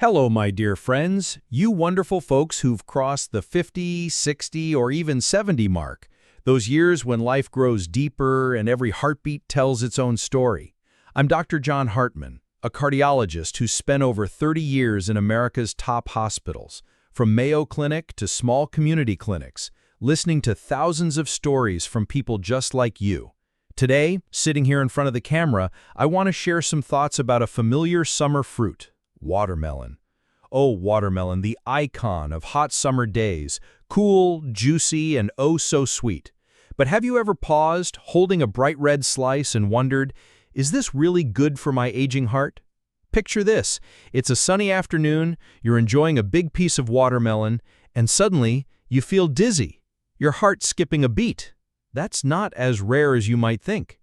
Hello, my dear friends, you wonderful folks who've crossed the 50, 60, or even 70 mark, those years when life grows deeper and every heartbeat tells its own story. I'm Dr. John Hartman, a cardiologist who's spent over 30 years in America's top hospitals, from Mayo Clinic to small community clinics, listening to thousands of stories from people just like you. Today, sitting here in front of the camera, I want to share some thoughts about a familiar summer fruit. Watermelon. Oh, watermelon, the icon of hot summer days, cool, juicy, and oh so sweet. But have you ever paused, holding a bright red slice and wondered, is this really good for my aging heart? Picture this. It's a sunny afternoon, you're enjoying a big piece of watermelon, and suddenly you feel dizzy, your heart skipping a beat. That's not as rare as you might think.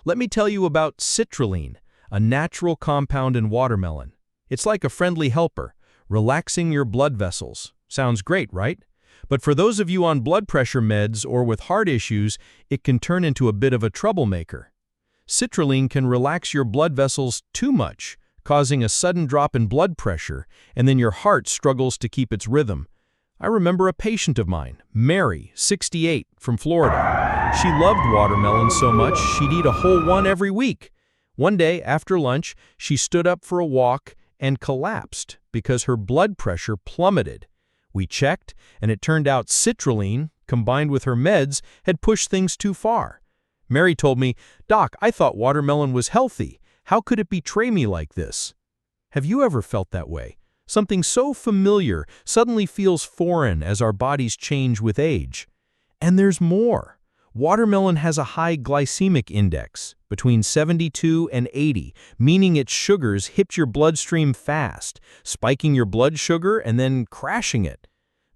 Let me tell you about citrulline, a natural compound in watermelon. It's like a friendly helper, relaxing your blood vessels. Sounds great, right? But for those of you on blood pressure meds or with heart issues, it can turn into a bit of a troublemaker. Citrulline can relax your blood vessels too much, causing a sudden drop in blood pressure, and then your heart struggles to keep its rhythm. I remember a patient of mine, Mary, 68, from Florida. She loved watermelon so much she'd eat a whole one every week. One day, after lunch, she stood up for a walk and collapsed because her blood pressure plummeted. We checked, and it turned out citrulline, combined with her meds, had pushed things too far. Mary told me, "Doc, I thought watermelon was healthy. How could it betray me like this?" Have you ever felt that way? Something so familiar suddenly feels foreign as our bodies change with age. And there's more. Watermelon has a high glycemic index, between 72 and 80, meaning its sugars hit your bloodstream fast, spiking your blood sugar and then crashing it.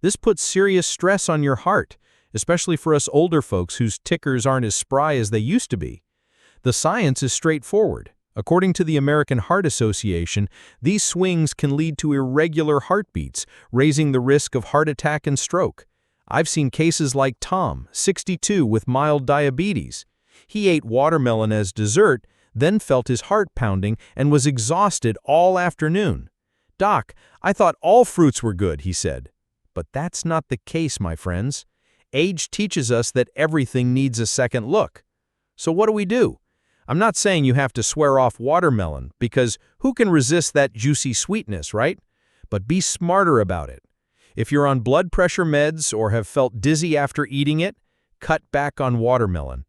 This puts serious stress on your heart, especially for us older folks whose tickers aren't as spry as they used to be. The science is straightforward. According to the American Heart Association, these swings can lead to irregular heartbeats, raising the risk of heart attack and stroke. I've seen cases like Tom, 62, with mild diabetes. He ate watermelon as dessert, then felt his heart pounding and was exhausted all afternoon. "Doc, I thought all fruits were good," he said. But that's not the case, my friends. Age teaches us that everything needs a second look. So what do? I'm not saying you have to swear off watermelon, because who can resist that juicy sweetness, right? But be smarter about it. If you're on blood pressure meds or have felt dizzy after eating it, cut back on watermelon.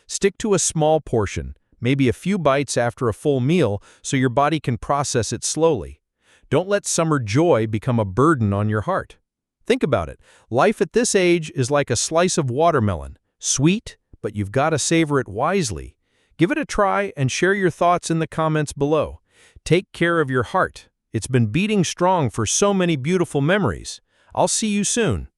Stick to a small portion, maybe a few bites after a full meal, so your body can process it slowly. Don't let summer joy become a burden on your heart. Think about it. Life at this age is like a slice of watermelon. Sweet, but you've got to savor it wisely. Give it a try and share your thoughts in the comments below. Take care of your heart. It's been beating strong for so many beautiful memories. I'll see you soon.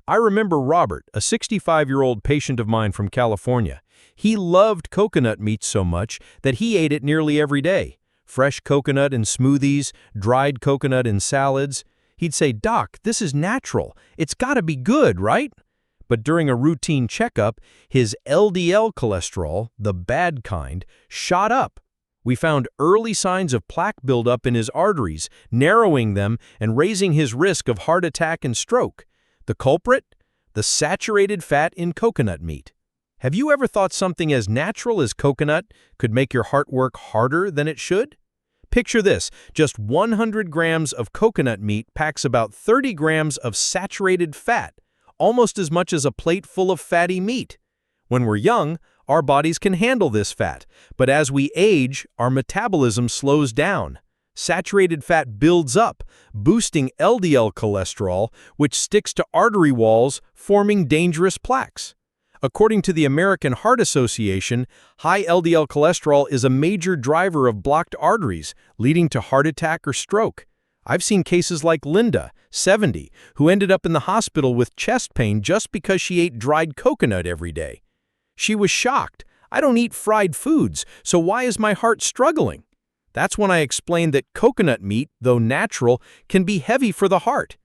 I remember Robert, a 65-year-old patient of mine from California. He loved coconut meat so much that he ate it nearly every day. Fresh coconut in smoothies, dried coconut in salads. He'd say, "Doc, this is natural. It's got to be good, right?" But during a routine checkup, his LDL cholesterol, the bad kind, shot up. We found early signs of plaque buildup in his arteries, narrowing them and raising his risk of heart attack and stroke. The culprit? The saturated fat in coconut meat. Have you ever thought something as natural as coconut could make your heart work harder than it should? Picture this, just 100 grams of coconut meat packs about 30 grams of saturated fat, almost as much as a plate full of fatty meat. When we're young, our bodies can handle this fat, but as we age, our metabolism slows down. Saturated fat builds up, boosting LDL cholesterol, which sticks to artery walls, forming dangerous plaques. According to the American Heart Association, high LDL cholesterol is a major driver of blocked arteries, leading to heart attack or stroke. I've seen cases like Linda, 70, who ended up in the hospital with chest pain just because she ate dried coconut every day. She was shocked. "I don't eat fried foods, so why is my heart struggling?" That's when I explained that coconut meat, though natural, can be heavy for the heart.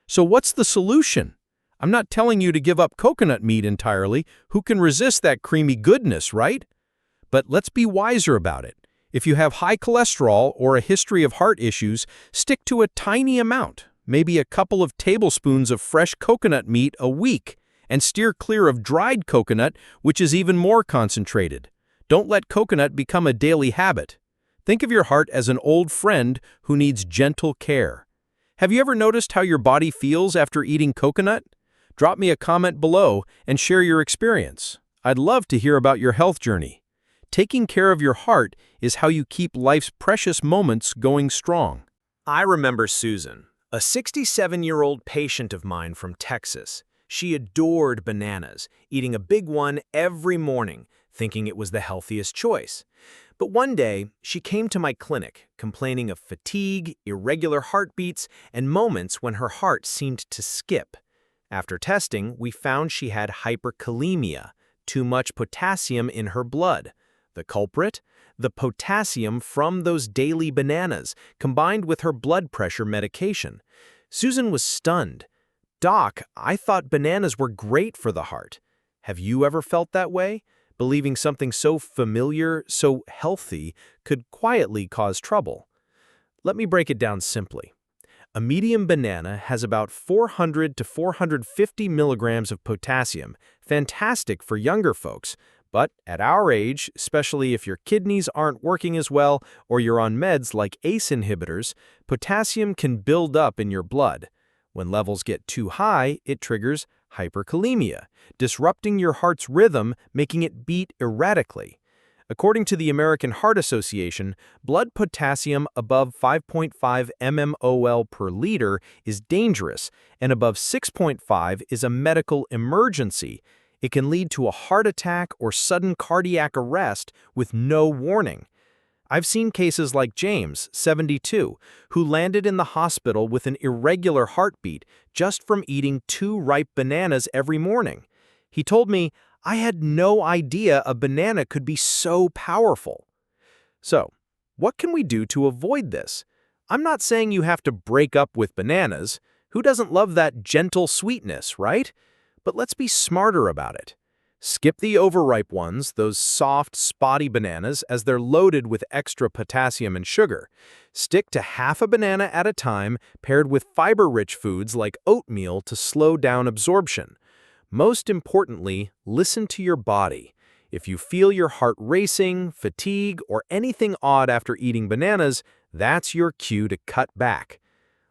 So what's the solution? I'm not telling you to give up coconut meat entirely. Who can resist that creamy goodness, right? But let's be wiser about it. If you have high cholesterol or a history of heart issues, stick to a tiny amount, maybe a couple of tablespoons of fresh coconut meat a week, and steer clear of dried coconut, which is even more concentrated. Don't let coconut become a daily habit. Think of your heart as an old friend who needs gentle care. Have you ever noticed how your body feels after eating coconut? Drop me a comment below and share your experience. I'd love to hear about your health journey. Taking care of your heart is how you keep life's precious moments going strong. I remember Susan, a 67-year-old patient of mine from Texas. She adored bananas, eating a big one every morning, thinking it was the healthiest choice. But one day, she came to my clinic, complaining of fatigue, irregular heartbeats, and moments when her heart seemed to skip. After testing, we found she had hyperkalemia, too much potassium in her blood. The culprit? The potassium from those daily bananas, combined with her blood pressure medication. Susan was stunned. "Doc, I thought bananas were great for the heart." Have you ever felt that way? Believing something so familiar, so healthy, could quietly cause trouble? Let me break it down simply. A medium banana has about 400 to 450 milligrams of potassium, fantastic for younger folks. But at our age, especially if your kidneys aren't working as well or you're on meds like ACE inhibitors, potassium can build up in your blood. When levels get too high, it triggers hyperkalemia, disrupting your heart's rhythm, making it beat erratically. According to the American Heart Association, blood potassium above 5.5 mmol per liter is dangerous, and above 6.5 is a medical emergency. It can lead to a heart attack or sudden cardiac arrest with no warning. I've seen cases like James, 72, who landed in the hospital with an irregular heartbeat just from eating 2 ripe bananas every morning. He told me, "I had no idea a banana could be so powerful." So, what can we do to avoid this? I'm not saying you have to break up with bananas. Who doesn't love that gentle sweetness, right? But let's be smarter about it. Skip the overripe ones, those soft, spotty bananas, as they're loaded with extra potassium and sugar. Stick to half a banana at a time, paired with fiber-rich foods like oatmeal to slow down absorption. Most importantly, listen to your body. If you feel your heart racing, fatigue, or anything odd after eating bananas, that's your cue to cut back.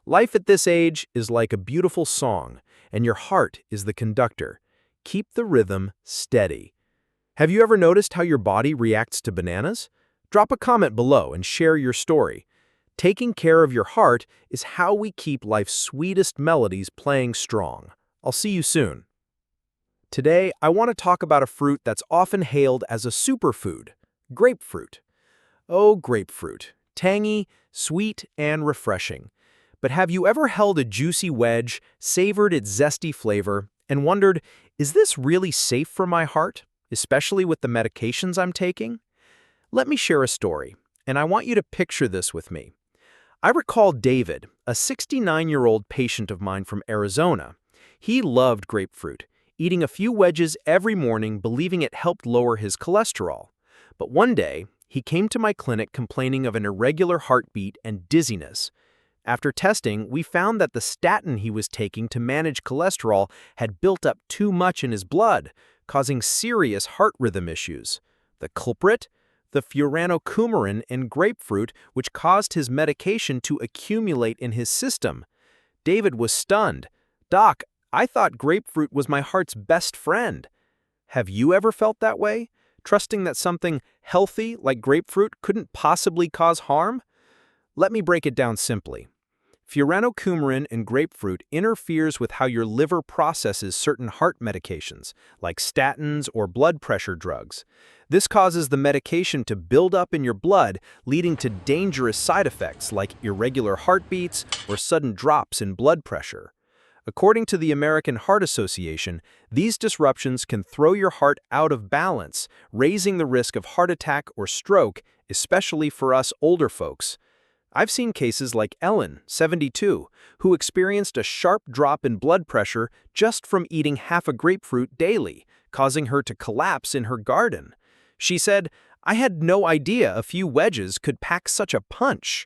Life at this age is like a beautiful song, and your heart is the conductor. Keep the rhythm steady. Have you ever noticed how your body reacts to bananas? Drop a comment below and share your story. Taking care of your heart is how we keep life's sweetest melodies playing strong. I'll see you soon. Today, I want to talk about a fruit that's often hailed as a superfood, grapefruit. Oh, grapefruit. Tangy, sweet, and refreshing. But have you ever held a juicy wedge, savored its zesty flavor, and wondered, is this really safe for my heart, especially with the medications I'm taking? Let me share a story, and I want you to picture this with me. I recall David, a 69-year-old patient of mine from Arizona. He loved grapefruit, eating a few wedges every morning, believing it helped lower his cholesterol. But one day, he came to my clinic complaining of an irregular heartbeat and dizziness. After testing, we found that the statin he was taking to manage cholesterol had built up too much in his blood, causing serious heart rhythm issues. The culprit? The furanocoumarin in grapefruit, which caused his medication to accumulate in his system. David was stunned. "Doc, I thought grapefruit was my heart's best friend." Have you ever felt that way? Trusting that something healthy like grapefruit couldn't possibly cause harm? Let me break it down simply. Furanocoumarin in grapefruit interferes with how your liver processes certain heart medications, like statins or blood pressure drugs. This causes the medication to build up in your blood, leading to dangerous side effects like irregular heartbeats or sudden drops in blood pressure. According to the American Heart Association, these disruptions can throw your heart out of balance, raising the risk of heart attack or stroke, especially for us older folks. I've seen cases like Ellen, 72, who experienced a sharp drop in blood pressure just from eating half a grapefruit daily, causing her to collapse in her garden. She said, I had no idea a few wedges could pack such a punch.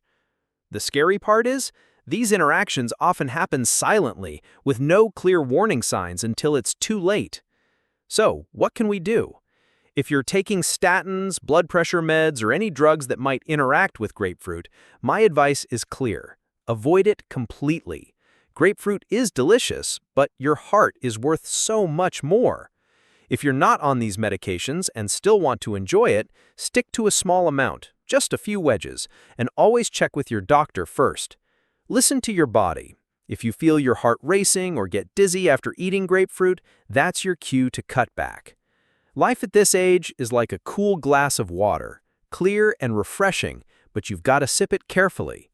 The scary part is, these interactions often happen silently, with no clear warning signs until it's too late. So, what can we do? If you're taking statins, blood pressure meds, or any drugs that might interact with grapefruit, my advice is clear. Avoid it completely. Grapefruit is delicious, but your heart is worth so much more. If you're not on these medications and still want to enjoy it, stick to a small amount, just a few wedges, and always check with your doctor first. Listen to your body. If you feel your heart racing or get dizzy after eating grapefruit, that's your cue to cut back. Life at this age is like a cool glass of water, clear and refreshing, but you've got to sip it carefully.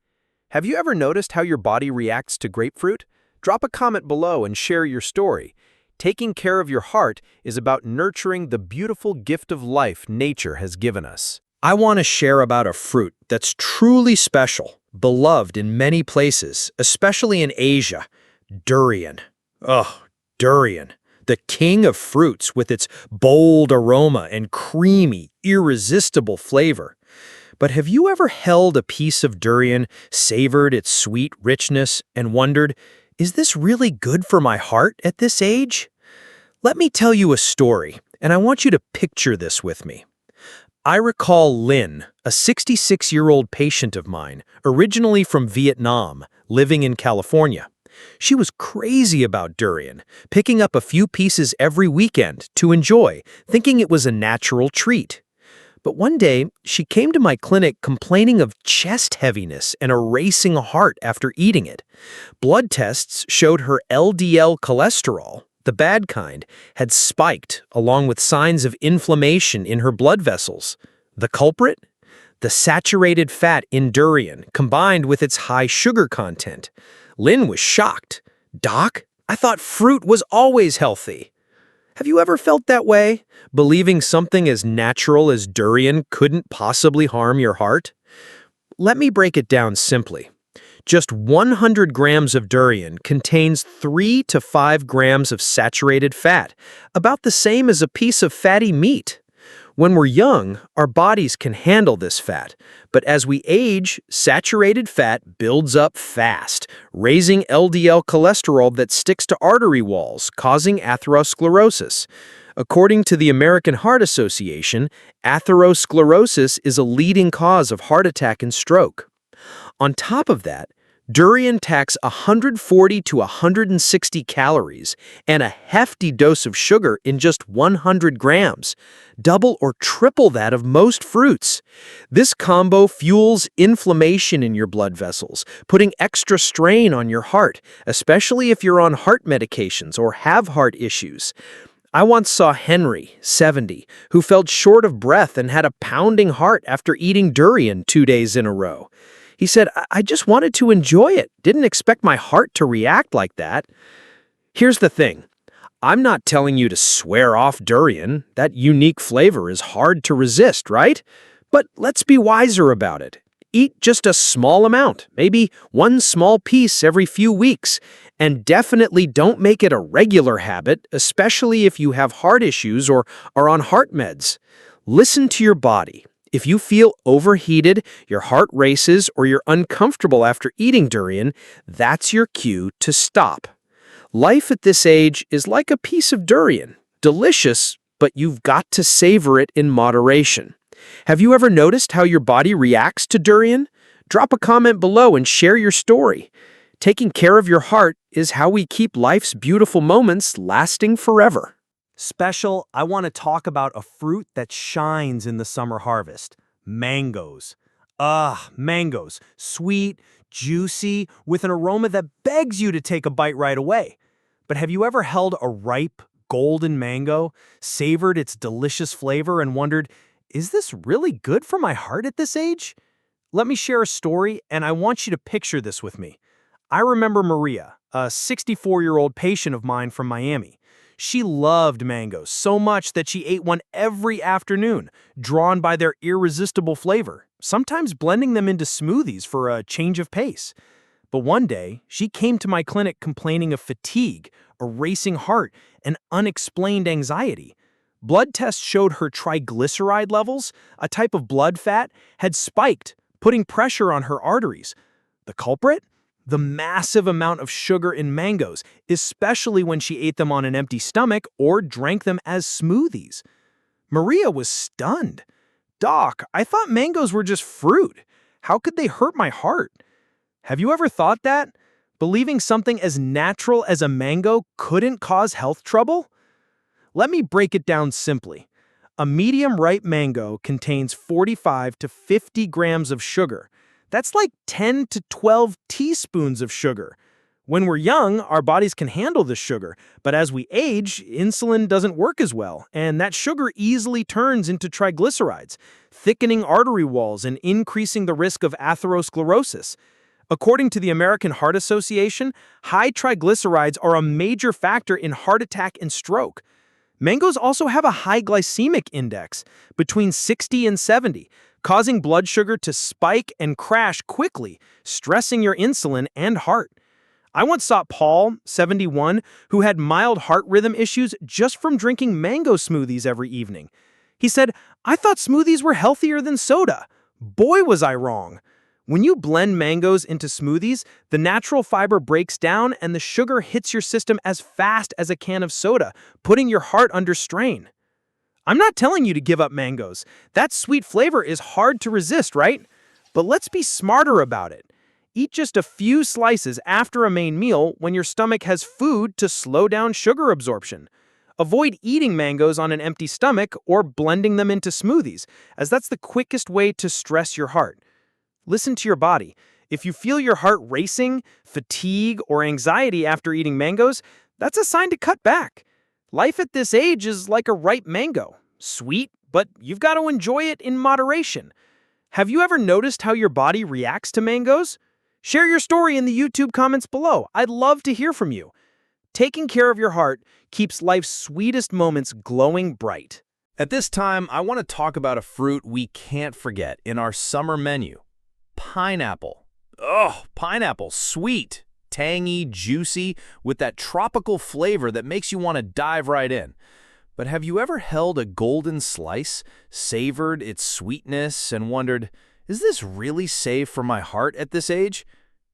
Have you ever noticed how your body reacts to grapefruit? Drop a comment below and share your story. Taking care of your heart is about nurturing the beautiful gift of life nature has given us. I want to share about a fruit that's truly special, beloved in many places, especially in Asia, durian. Oh, durian. The king of fruits with its bold aroma and creamy, irresistible flavor. But have you ever held a piece of durian, savored its sweet richness, and wondered, is this really good for my heart at this age? Let me tell you a story, and I want you to picture this with me. I recall Lynn, a 66-year-old patient of mine, originally from Vietnam, living in California. She was crazy about durian, picking up a few pieces every weekend to enjoy, thinking it was a natural treat. But one day, she came to my clinic complaining of chest heaviness and a racing heart after eating it. Blood tests showed her LDL cholesterol, the bad kind, had spiked, along with signs of inflammation in her blood vessels. The culprit? The saturated fat in durian, combined with its high sugar content. Lynn was shocked. "Doc, I thought fruit was always healthy." Have you ever felt that way? Believing something as natural as durian couldn't possibly harm your heart? Let me break it down simply. Just 100 grams of durian contains 3 to 5 grams of saturated fat, about the same as a piece of fatty meat. When we're young, our bodies can handle this fat, but as we age, saturated fat builds up fast, raising LDL cholesterol that sticks to artery walls, causing atherosclerosis. According to the American Heart Association, atherosclerosis is a leading cause of heart attack and stroke. On top of that, durian packs 140 to 160 calories and a hefty dose of sugar in just 100 grams, double or triple that of most fruits. This combo fuels inflammation in your blood vessels, putting extra strain on your heart, especially if you're on heart medications or have heart issues. I once saw Henry, 70, who felt short of breath and had a pounding heart after eating durian 2 days in a row. He said, "I just wanted to enjoy it, didn't expect my heart to react like that." Here's the thing. I'm not telling you to swear off durian. That unique flavor is hard to resist, right? But let's be wiser about it. Eat just a small amount, maybe one small piece every few weeks, and definitely don't make it a regular habit, especially if you have heart issues or are on heart meds. Listen to your body. If you feel overheated, your heart races, or you're uncomfortable after eating durian, that's your cue to stop. Life at this age is like a piece of durian. Delicious, but you've got to savor it in moderation. Have you ever noticed how your body reacts to durian? Drop a comment below and share your story. Taking care of your heart is how we keep life's beautiful moments lasting forever. Special, I want to talk about a fruit that shines in the summer harvest. Mangoes. Mangoes. Sweet, juicy, with an aroma that begs you to take a bite right away. But have you ever held a ripe, golden mango, savored its delicious flavor, and wondered, is this really good for my heart at this age? Let me share a story, and I want you to picture this with me. I remember Maria, a 64-year-old patient of mine from Miami. She loved mangoes so much that she ate one every afternoon, drawn by their irresistible flavor, sometimes blending them into smoothies for a change of pace. But one day, she came to my clinic complaining of fatigue, a racing heart, and unexplained anxiety. Blood tests showed her triglyceride levels, a type of blood fat, had spiked, putting pressure on her arteries. The culprit? The massive amount of sugar in mangoes, especially when she ate them on an empty stomach or drank them as smoothies. Maria was stunned. "Doc, I thought mangoes were just fruit. How could they hurt my heart?" Have you ever thought that? Believing something as natural as a mango couldn't cause health trouble? Let me break it down simply. A medium-ripe mango contains 45 to 50 grams of sugar. That's like 10 to 12 teaspoons of sugar. When we're young, our bodies can handle this sugar, but as we age, insulin doesn't work as well, and that sugar easily turns into triglycerides, thickening artery walls and increasing the risk of atherosclerosis. According to the American Heart Association, high triglycerides are a major factor in heart attack and stroke. Mangoes also have a high glycemic index, between 60 and 70, causing blood sugar to spike and crash quickly, stressing your insulin and heart. I once saw Paul, 71, who had mild heart rhythm issues just from drinking mango smoothies every evening. He said, "I thought smoothies were healthier than soda. Boy, was I wrong." When you blend mangoes into smoothies, the natural fiber breaks down and the sugar hits your system as fast as a can of soda, putting your heart under strain. I'm not telling you to give up mangoes. That sweet flavor is hard to resist, right? But let's be smarter about it. Eat just a few slices after a main meal when your stomach has food to slow down sugar absorption. Avoid eating mangoes on an empty stomach or blending them into smoothies, as that's the quickest way to stress your heart. Listen to your body. If you feel your heart racing, fatigue, or anxiety after eating mangoes, that's a sign to cut back. Life at this age is like a ripe mango. Sweet, but you've got to enjoy it in moderation. Have you ever noticed how your body reacts to mangoes? Share your story in the YouTube comments below. I'd love to hear from you. Taking care of your heart keeps life's sweetest moments glowing bright. At this time, I want to talk about a fruit we can't forget in our summer menu. Pineapple. Oh, pineapple, sweet, tangy, juicy, with that tropical flavor that makes you want to dive right in. But have you ever held a golden slice, savored its sweetness, and wondered, is this really safe for my heart at this age?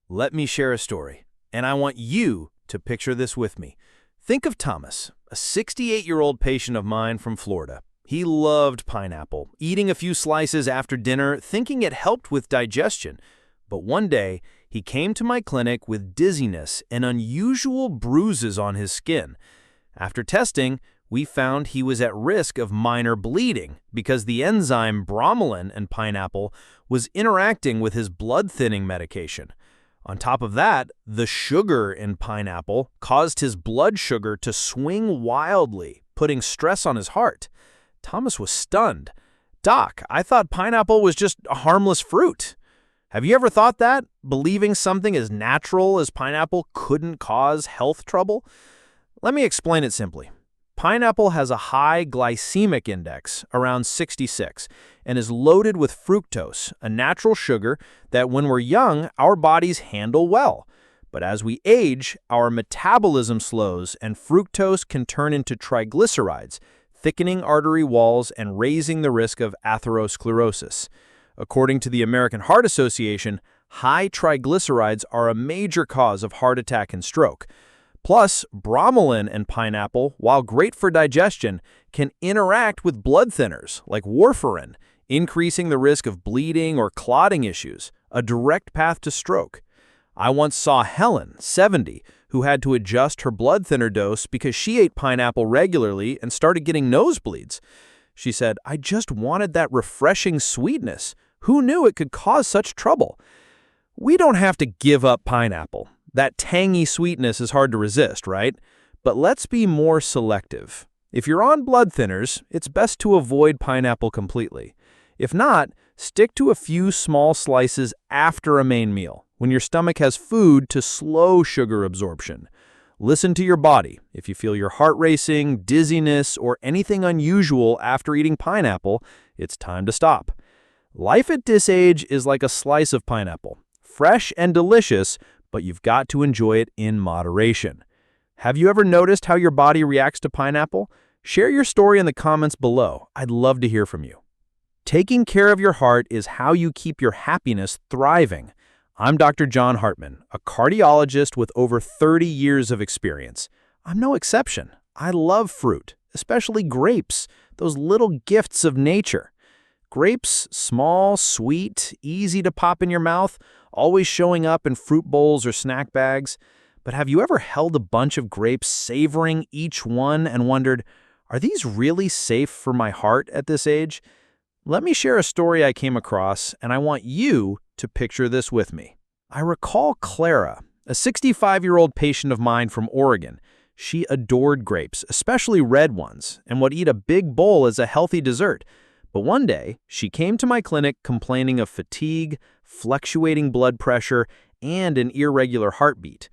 Let me share a story, and I want you to picture this with me. Think of Thomas, a 68-year-old patient of mine from Florida. He loved pineapple, eating a few slices after dinner, thinking it helped with digestion. But one day, he came to my clinic with dizziness and unusual bruises on his skin. After testing, we found he was at risk of minor bleeding because the enzyme bromelain in pineapple was interacting with his blood-thinning medication. On top of that, the sugar in pineapple caused his blood sugar to swing wildly, putting stress on his heart. Thomas was stunned. "Doc, I thought pineapple was just a harmless fruit." Have you ever thought that? Believing something as natural as pineapple couldn't cause health trouble? Let me explain it simply. Pineapple has a high glycemic index, around 66, and is loaded with fructose, a natural sugar that when we're young, our bodies handle well. But as we age, our metabolism slows and fructose can turn into triglycerides, thickening artery walls and raising the risk of atherosclerosis. According to the American Heart Association, high triglycerides are a major cause of heart attack and stroke. Plus, bromelain in pineapple, while great for digestion, can interact with blood thinners like warfarin, increasing the risk of bleeding or clotting issues, a direct path to stroke. I once saw Helen, 70, who had to adjust her blood thinner dose because she ate pineapple regularly and started getting nosebleeds. She said, "I just wanted that refreshing sweetness. Who knew it could cause such trouble?" We don't have to give up pineapple. That tangy sweetness is hard to resist, right? But let's be more selective. If you're on blood thinners, it's best to avoid pineapple completely. If not, stick to a few small slices after a main meal, when your stomach has food to slow sugar absorption. Listen to your body. If you feel your heart racing, dizziness, or anything unusual after eating pineapple, it's time to stop. Life at this age is like a slice of pineapple. Fresh and delicious, but you've got to enjoy it in moderation. Have you ever noticed how your body reacts to pineapple? Share your story in the comments below. I'd love to hear from you. Taking care of your heart is how you keep your happiness thriving. I'm Dr. John Hartman, a cardiologist with over 30 years of experience. I'm no exception. I love fruit, especially grapes, those little gifts of nature. Grapes, small, sweet, easy to pop in your mouth, always showing up in fruit bowls or snack bags. But have you ever held a bunch of grapes, savoring each one, and wondered, are these really safe for my heart at this age? Let me share a story I came across, and I want you to picture this with me. I recall Clara, a 65-year-old patient of mine from Oregon. She adored grapes, especially red ones, and would eat a big bowl as a healthy dessert. But one day, she came to my clinic complaining of fatigue, fluctuating blood pressure, and an irregular heartbeat.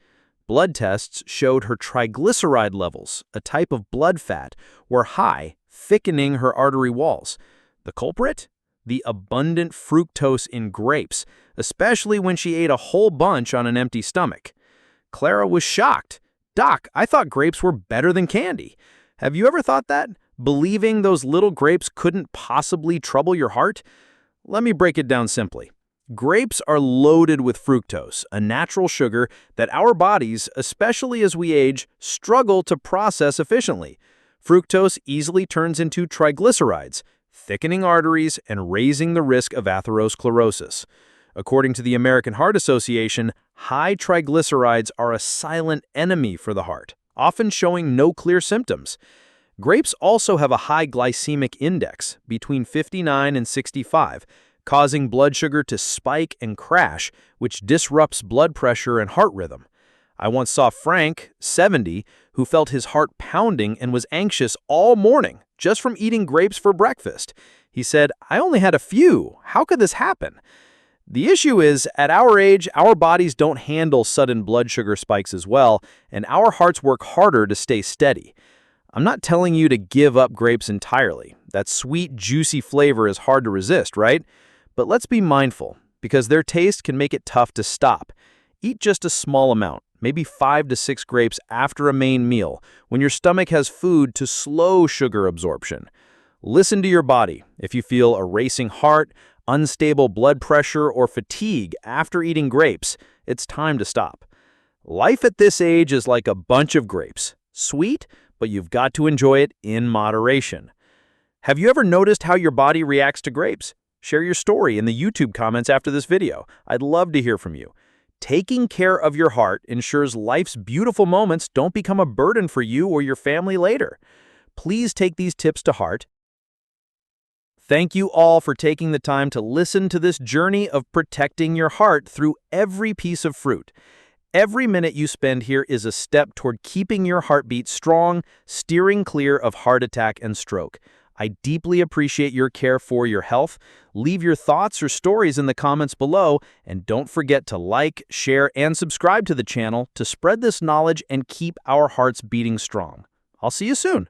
Blood tests showed her triglyceride levels, a type of blood fat, were high, thickening her artery walls. The culprit? The abundant fructose in grapes, especially when she ate a whole bunch on an empty stomach. Clara was shocked. "Doc, I thought grapes were better than candy." Have you ever thought that? Believing those little grapes couldn't possibly trouble your heart? Let me break it down simply. Grapes are loaded with fructose, a natural sugar that our bodies, especially as we age, struggle to process efficiently. Fructose easily turns into triglycerides, thickening arteries and raising the risk of atherosclerosis. According to the American Heart Association, high triglycerides are a silent enemy for the heart, often showing no clear symptoms. Grapes also have a high glycemic index, between 59 and 65, causing blood sugar to spike and crash, which disrupts blood pressure and heart rhythm. I once saw Frank, 70, who felt his heart pounding and was anxious all morning just from eating grapes for breakfast. He said, "I only had a few. How could this happen?" The issue is, at our age, our bodies don't handle sudden blood sugar spikes as well, and our hearts work harder to stay steady. I'm not telling you to give up grapes entirely. That sweet, juicy flavor is hard to resist, right? But let's be mindful, because their taste can make it tough to stop. Eat just a small amount, maybe 5 to 6 grapes after a main meal, when your stomach has food to slow sugar absorption. Listen to your body. If you feel a racing heart, unstable blood pressure, or fatigue after eating grapes, it's time to stop. Life at this age is like a bunch of grapes. Sweet, but you've got to enjoy it in moderation. Have you ever noticed how your body reacts to grapes? Share your story in the YouTube comments after this video. I'd love to hear from you. Taking care of your heart ensures life's beautiful moments don't become a burden for you or your family later. Please take these tips to heart. Thank you all for taking the time to listen to this journey of protecting your heart through every piece of fruit. Every minute you spend here is a step toward keeping your heartbeat strong, steering clear of heart attack and stroke. I deeply appreciate your care for your health. Leave your thoughts or stories in the comments below, and don't forget to like, share, and subscribe to the channel to spread this knowledge and keep our hearts beating strong. I'll see you soon.